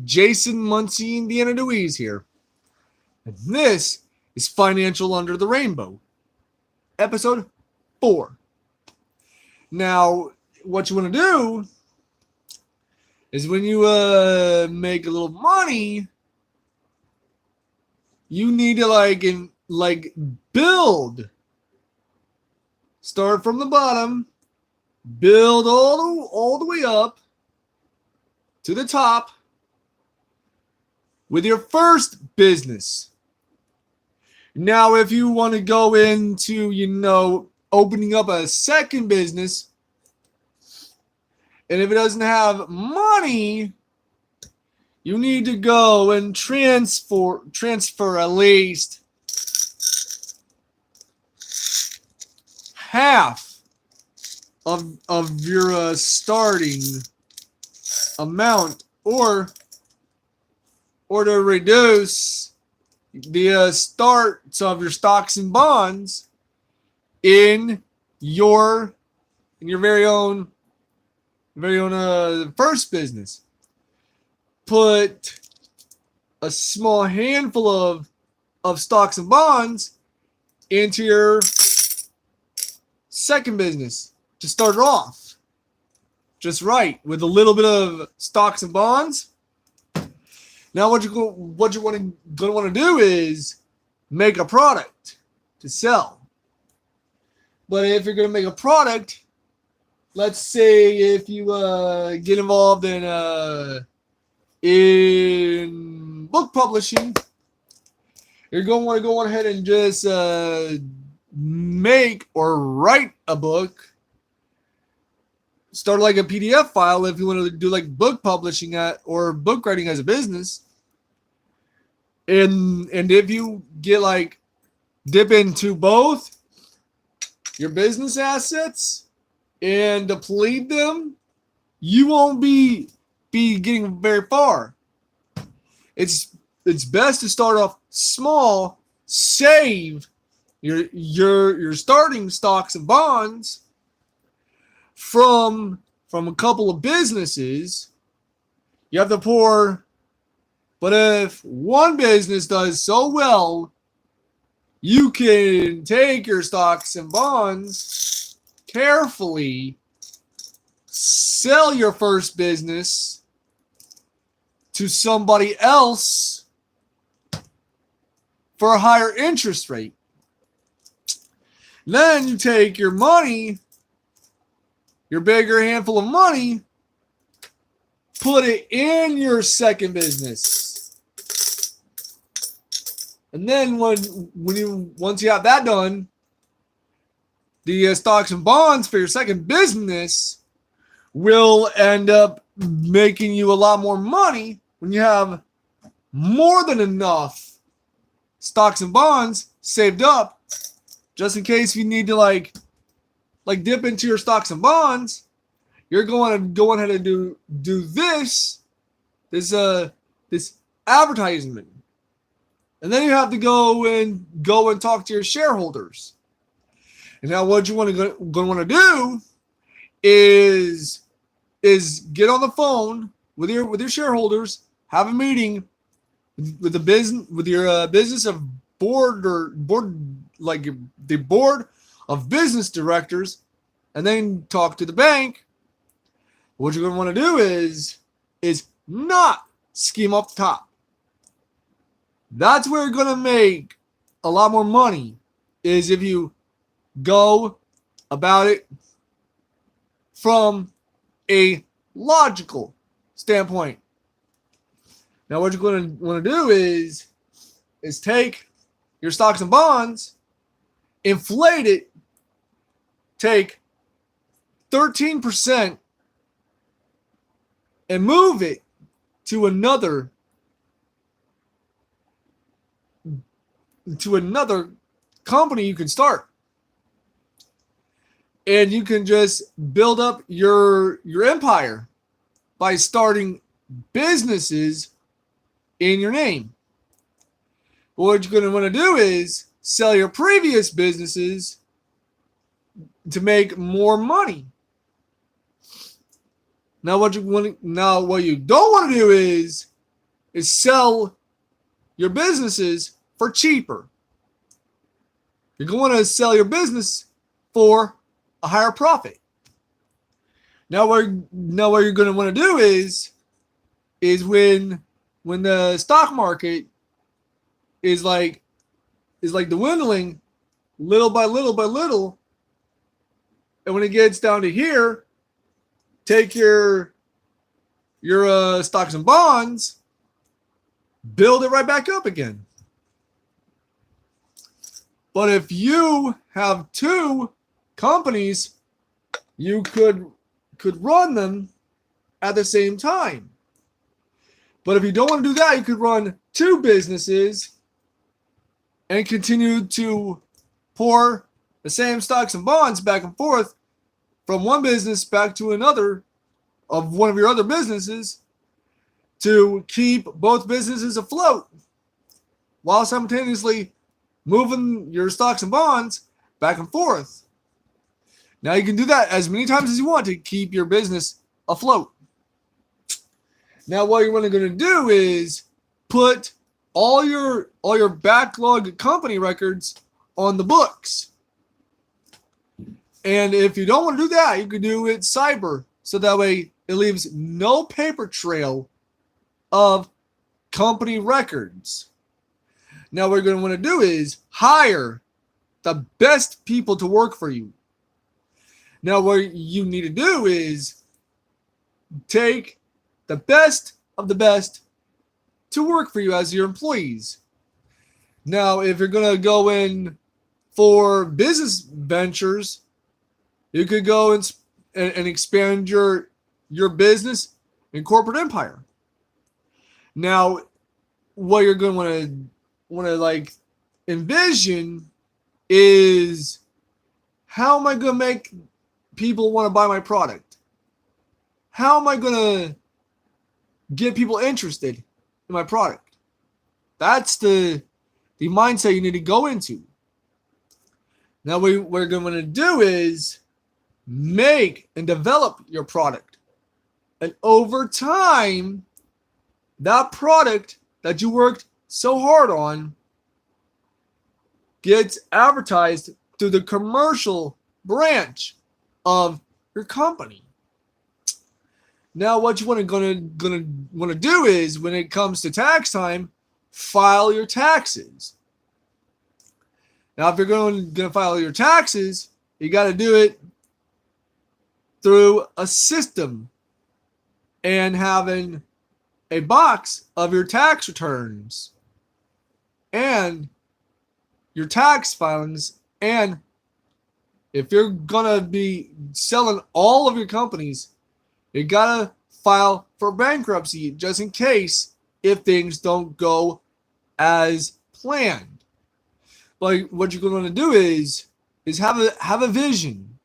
Jason Muncie, Indiana Dewey's here. And this is Financial Under the Rainbow, episode 4. Now, what you want to do is when you make a little money, you need to build. Start from the bottom, build all the way up to the top with your first business. Now, if you want to go into, opening up a second business, and if it doesn't have money, you need to go and transfer at least half of your starting amount, or to reduce the starts of your stocks and bonds in your very own first business. Put a small handful of stocks and bonds into your second business to start it off just right with a little bit of stocks and bonds. Now, what you're going to want to do is make a product to sell. But if you're going to make a product, let's say if you get involved in book publishing, you're going to want to go on ahead and just make or write a book. Start like a PDF file if you want to do like book publishing or book writing as a business. And if you get dip into both your business assets and deplete them, you won't be getting very far. It's best to start off small, save your starting stocks and bonds from a couple of businesses. You have to pour, but if one business does so well, you can take your stocks and bonds carefully, sell your first business to somebody else for a higher interest rate. Then you take your money, your bigger handful of money, put it in your second business. And then once you have that done, the stocks and bonds for your second business will end up making you a lot more money when you have more than enough stocks and bonds saved up, just in case you need to dip into your stocks and bonds. You're going to go ahead and do this advertisement, and then you have to go and talk to your shareholders. And now, what you want to do is get on the phone with your shareholders, have a meeting with your business of board the board of business directors, and then talk to the bank. What you're going to want to do is not scheme off the top. That's where you're going to make a lot more money, is if you go about it from a logical standpoint. Now, what you're going to want to do is take your stocks and bonds, inflate it, take 13% and move it to another company you can start. And you can just build up your empire by starting businesses in your name. What you're going to want to do is sell your previous businesses to make more money. Now, what you don't want to do is is sell your businesses for cheaper. You're going to sell your business for a higher profit. Now what you're going to want to do is when the stock market is like dwindling little by little, and when it gets down to here, take your stocks and bonds, build it right back up again. But if you have two companies, you could run them at the same time. But if you don't want to do that, you could run two businesses and continue to pour the same stocks and bonds back and forth from one business back to another of one of your other businesses to keep both businesses afloat while simultaneously moving your stocks and bonds back and forth. Now you can do that as many times as you want to keep your business afloat. Now what you're really going to do is put all your backlog company records on the books. And if you don't want to do that, you can do it cyber, so that way it leaves no paper trail of company records. Now what you're going to want to do is hire the best people to work for you. Now what you need to do is take the best of the best to work for you as your employees. Now if you're going to go in for business ventures, you could go and expand your business and corporate empire. Now, what you're going to want to like envision is, how am I going to make people want to buy my product? How am I going to get people interested in my product? That's the mindset you need to go into. Now, what we're going to do is make and develop your product. And over time, that product that you worked so hard on gets advertised through the commercial branch of your company. Now, what you want to do is, when it comes to tax time, file your taxes. Now, if you're going to file your taxes, you got to do it through a system and having a box of your tax returns and your tax filings. And if you're going to be selling all of your companies, you got to file for bankruptcy just in case if things don't go as planned. But what you're going to do is have a vision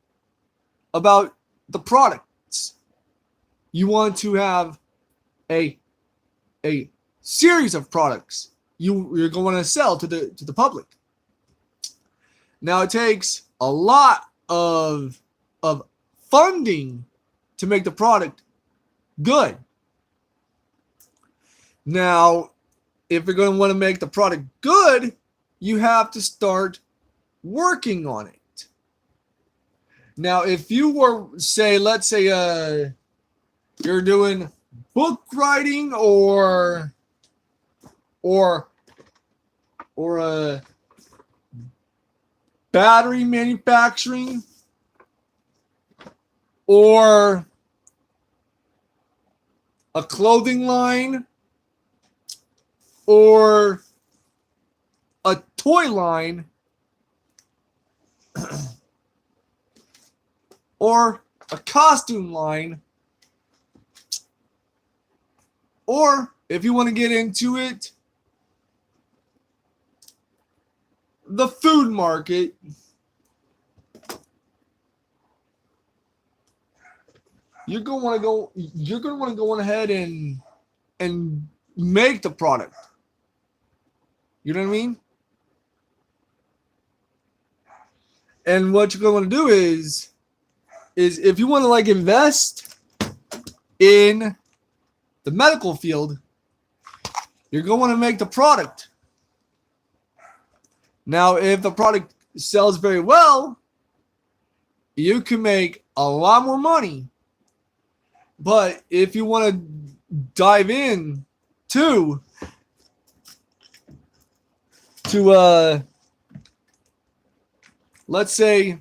about the products. You want to have a series of products you're going to sell to the public. Now it takes a lot of funding to make the product good. Now, if you're going to want to make the product good, you have to start working on it. Now, if you were, let's say you're doing book writing or battery manufacturing, or a clothing line, or a toy line, or a costume line, or if you want to get into it, the food market, you're going to want to go on ahead and make the product. You know what I mean? And what you're going to do is if you want to like invest in the medical field, you're going to make the product. Now, if the product sells very well, you can make a lot more money. But if you want to dive in to let's say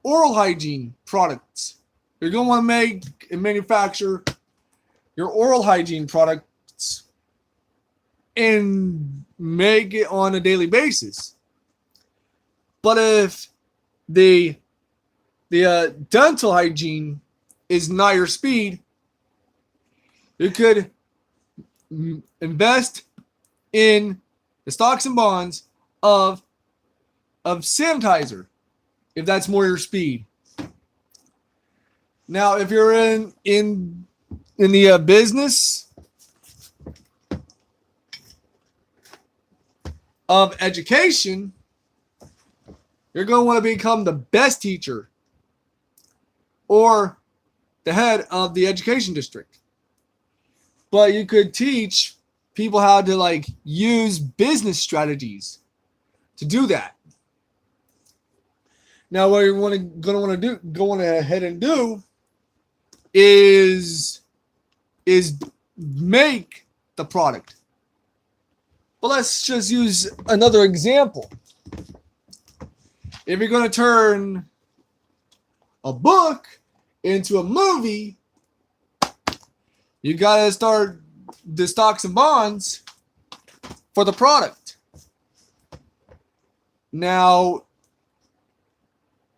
oral hygiene products, you're going to want to make and manufacture your oral hygiene products and make it on a daily basis. But if the dental hygiene is not your speed, you could invest in the stocks and bonds of sanitizer, if that's more your speed. Now, if you're in the business of education, you're going to want to become the best teacher or the head of the education district. But you could teach people how to use business strategies to do that. Now, what you're going to want to go ahead and do is make the product. But let's just use another example. If you're going to turn a book into a movie, you got to start the stocks and bonds for the product. Now,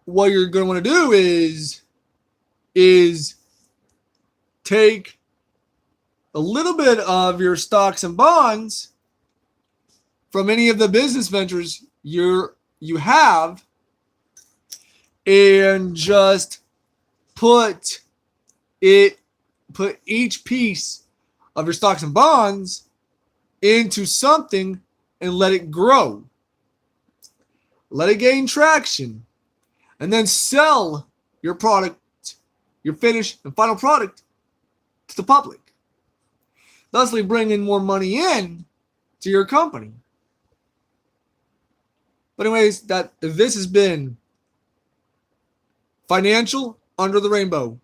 what you're going to want to do is take a little bit of your stocks and bonds from any of the business ventures you have and just put each piece of your stocks and bonds into something and let it grow. Let it gain traction. And then sell your product, your finished and final product, to the public. Thusly bringing more money in to your company. But anyways, this has been Financial Under the Rainbow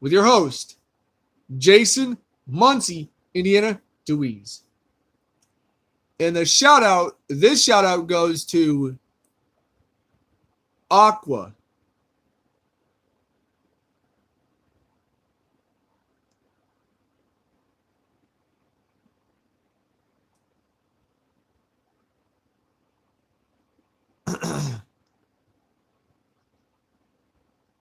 with your host, Jason Muncie, Indiana Dewey's. And this shout out goes to Aqua.